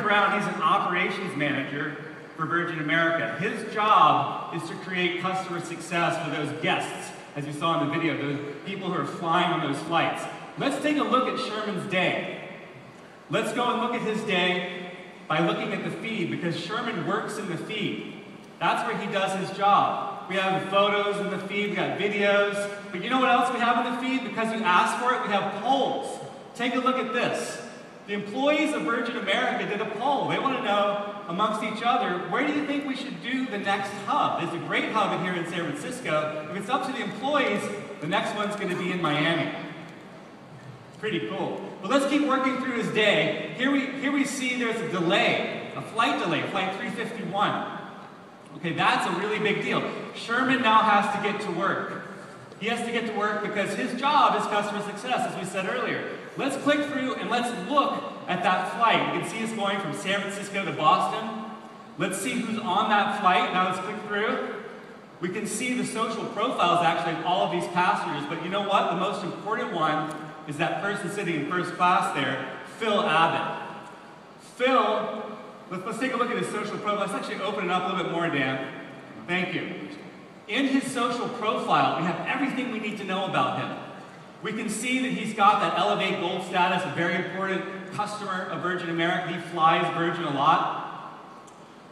Brown, he's an operations manager for Virgin America. His job is to create customer success for those guests, as you saw in the video, those people who are flying on those flights. Let's take a look at Sherman's day. Let's go and look at his day by looking at the feed, because Sherman works in the feed. That's where he does his job. We have photos in the feed, we got videos, but you know what else we have in the feed? Because you asked for it, we have polls. Take a look at this. The employees of Virgin America did a poll. They want to know amongst each other, where do you think we should do the next hub? There's a great hub in here in San Francisco. If it's up to the employees, the next one's going to be in Miami. Pretty cool. But let's keep working through his day. Here we see there's a delay, a flight delay, flight 351. Okay, that's a really big deal. Sherman now has to get to work. He has to get to work because his job is customer success, as we said earlier. Let's click through and let's look at that flight. You can see it's going from San Francisco to Boston. Let's see who's on that flight. Now let's click through. We can see the social profiles actually of all of these passengers, but you know what? The most important one is that person sitting in first class there, Phil Abbott. Phil, let's take a look at his social profile. Let's actually open it up a little bit more, Dan. Thank you. In his social profile, we have everything we need to know about him. We can see that he's got that Elevate Gold status, a very important customer of Virgin America. He flies Virgin a lot.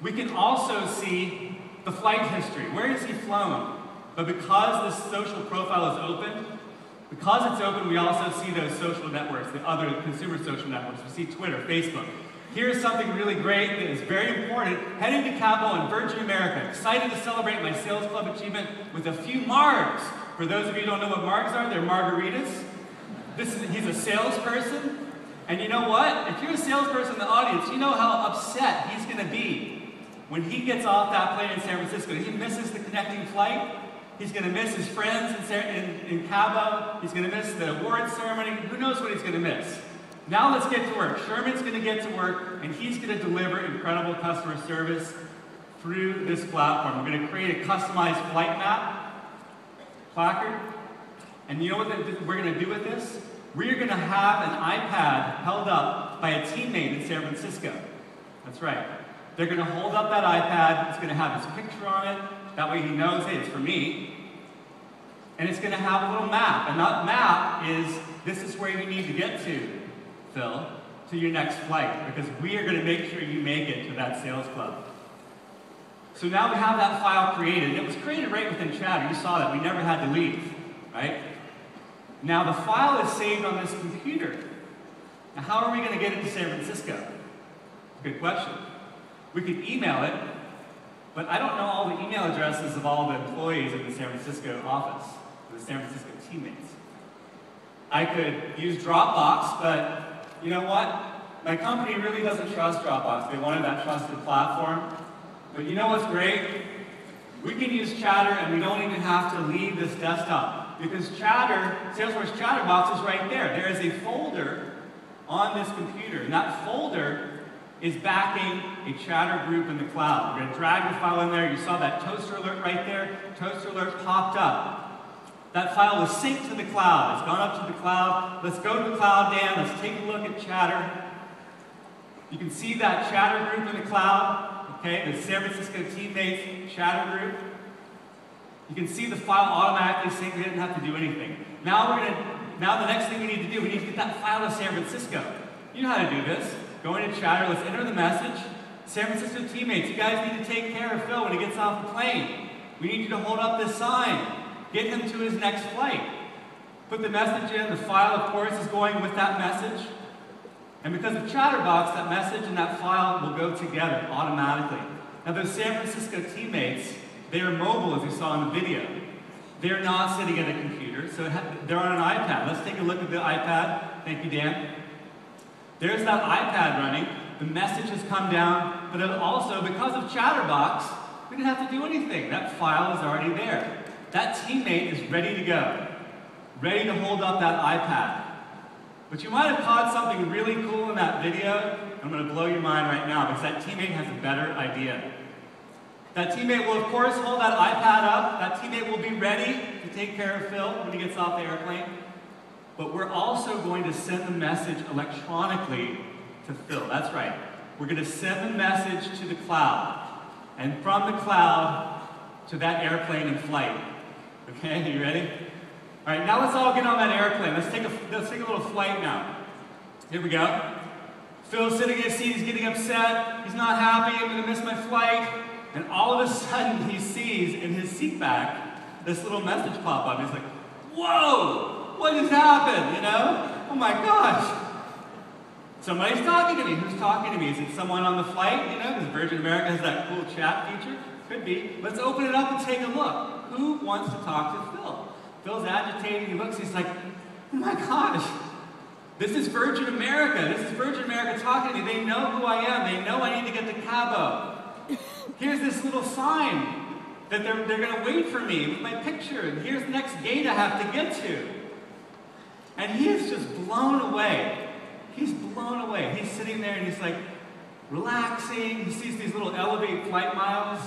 We can also see the flight history. Where has he flown? But because this social profile is open, because it's open, we also see those social networks, the other consumer social networks. We see Twitter, Facebook. Here's something really great that is very important. Heading to Cabo and Virgin America. Excited to celebrate my sales club achievement with a few margs. For those of you who don't know what margs are, they're margaritas. He's a salesperson. And you know what? If you're a salesperson in the audience, you know how upset he's going to be when he gets off that plane in San Francisco. He misses the connecting flight. He's going to miss his friends in Cabo. He's going to miss the awards ceremony. Who knows what he's going to miss? Now let's get to work. Sherman's going to get to work, and he's going to deliver incredible customer service through this platform. We're going to create a customized flight map, placard, and you know what we're going to do with this? We're going to have an iPad held up by a teammate in San Francisco. That's right. They're going to hold up that iPad. It's going to have his picture on it. That way he knows, hey, it's for me. And it's going to have a little map. And that map is, this is where you need to get to, Phil, to your next flight, because we are going to make sure you make it to that sales club. So now we have that file created. It was created right within Chatter. You saw that. We never had to leave, right? Now the file is saved on this computer. Now how are we going to get it to San Francisco? Good question. We could email it, but I don't know all the email addresses of all the employees in the San Francisco office, the San Francisco teammates. I could use Dropbox, but you know what? My company really doesn't trust Dropbox. They wanted that trusted platform. But you know what's great? We can use Chatter and we don't even have to leave this desktop. Because Chatter, Salesforce Chatterbox is right there. There is a folder on this computer. And that folder is backing a Chatter group in the cloud. We're going to drag the file in there. You saw that toaster alert right there. Toaster alert popped up. That file was synced to the cloud. It's gone up to the cloud. Let's go to the cloud, Dan. Let's take a look at Chatter. You can see that Chatter group in the cloud, okay? The San Francisco teammates Chatter group. You can see the file automatically synced. We didn't have to do anything. Now the next thing we need to do, we need to get that file to San Francisco. You know how to do this. Go into Chatter. Let's enter the message. San Francisco teammates, you guys need to take care of Phil when he gets off the plane. We need you to hold up this sign. Get him to his next flight. Put the message in. The file, of course, is going with that message. And because of Chatterbox, that message and that file will go together automatically. Now, those San Francisco teammates, they are mobile, as you saw in the video. They're not sitting at a computer, so they're on an iPad. Let's take a look at the iPad. Thank you, Dan. There's that iPad running. The message has come down, but also, because of Chatterbox, we didn't have to do anything. That file is already there. That teammate is ready to go, ready to hold up that iPad. But you might have caught something really cool in that video. I'm going to blow your mind right now because that teammate has a better idea. That teammate will, of course, hold that iPad up. That teammate will be ready to take care of Phil when he gets off the airplane. But we're also going to send the message electronically to Phil. That's right. We're going to send the message to the cloud, and from the cloud to that airplane in flight. Okay, you ready? All right, now let's all get on that airplane. Let's take a little flight now. Here we go. Phil's sitting in his seat, he's getting upset, he's not happy, I'm gonna miss my flight. And all of a sudden he sees in his seat back this little message pop up. He's like, whoa, what just happened, you know? Oh my gosh. Somebody's talking to me. Who's talking to me? Is it someone on the flight, you know? Because Virgin America has that cool chat feature. Could be. Let's open it up and take a look. Who wants to talk to Phil? Phil's agitated, he looks, he's like, oh my gosh. This is Virgin America. This is Virgin America talking to me. They know who I am. They know I need to get to Cabo. Here's this little sign that they're going to wait for me with my picture. And here's the next gate I have to get to. And he is just blown away. He's blown away. He's sitting there and he's like relaxing. He sees these little Elevate flight miles.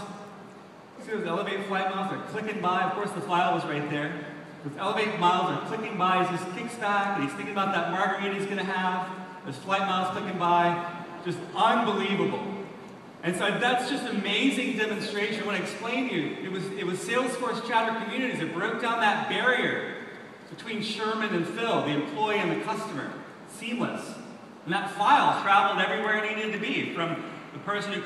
See those Elevate flight miles? They're clicking by. Of course, the file was right there. Those Elevate miles are clicking by. He just kicks back and he's thinking about that margarita he's going to have. Those flight miles clicking by. Just unbelievable. And so that's just an amazing demonstration. I want to explain to you, it was Salesforce Chatter Communities that broke down that barrier between Sherman and Phil, the employee and the customer. Seamless. And that file traveled everywhere it needed to be, from the person who